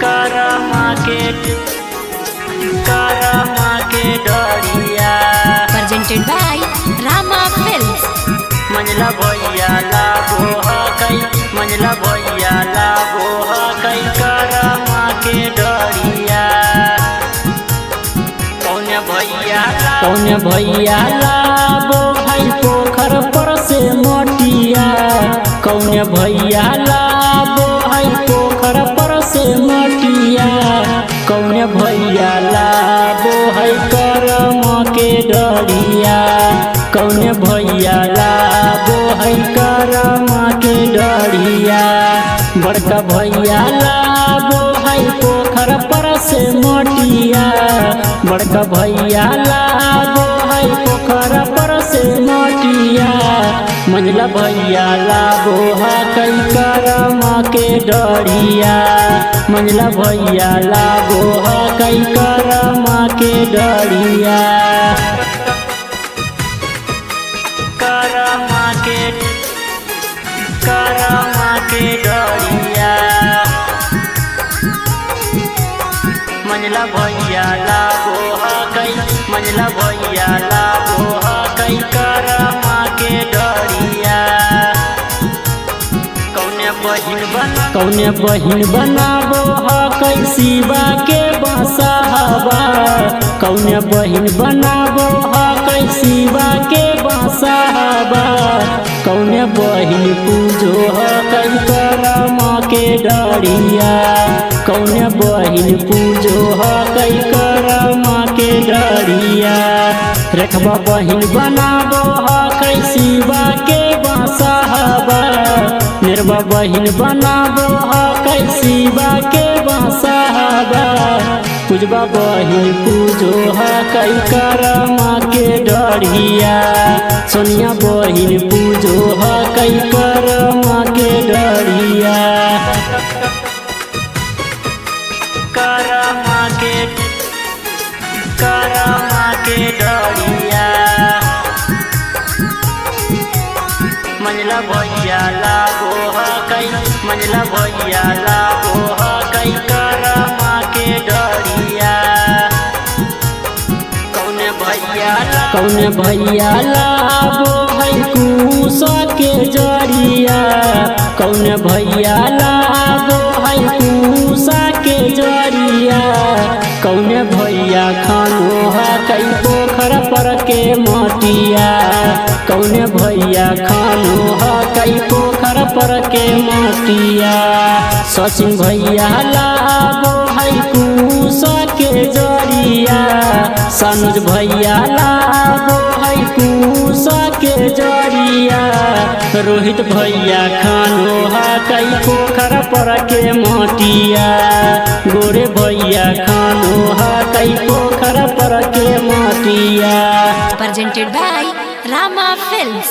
करमा के डरिया presented by Rama Films। मंझला भैया लागो हकई, मंझला भैया लागो हकई करमा के डरिया। कौन भैया लाबो भाई पोखर पर से मटिया, कौन भैया लाबो भाई पोखर पर से मटिया, कौन भैया लाबो है करमा के डरिया, कौन भैया लाबो है करमा के डरिया। बड़का भैया लाबो है पोखर पर से मटिया, बड़का भैया लाबो है पोखर पर से मटिया, मंझला भैया लाबो है कई करमा के डरिया, मंझला भैया लाबो है कई करमा के डरिया। करमा के डरिया मंझला भैया लागो हकई, मंझला भैया लागो हकई करमा के डरिया। कौन बहिन बनाबो हकई शिवा के बसहबा, कौन बहिन बनाबो हकई शिवा के बसहबा, कौन बहिन पूजो हकई करमा के डरिया, कौन बहिन पूजो हकई करमा के डरिया। रखबा बहिन बनाबो हकई शिवा के बसहबा, निर्बा बहिन बनाबो हकई शिवा के बसहबा, पूजबा बहिन पूजो हकई करमा के डरिया, सोनिया बहिन पूजो हकई करमा के डरिया। करमा के डरिया मंझला भैया लागो हकई, मंझला भैया लागो हकई करमा के डरिया। कौन भैया लाबो है कुसा के जरिया, कौन भैया लाबो है कुसा के जरिया, कौन भैया खानो हकई पोखर पर के मटिया, कौन भैया खानो हकई पोखर पर के मटिया। सचिन भैया लाबो है कुसा के जरिया, सनुज भैया लाबो है कुसा के जरिया, रोहित भैया खानो हकई पोखर पर के मटिया, गोरे भैया खानो हकई पोखर पर के मटिया। Presented by Rama Films।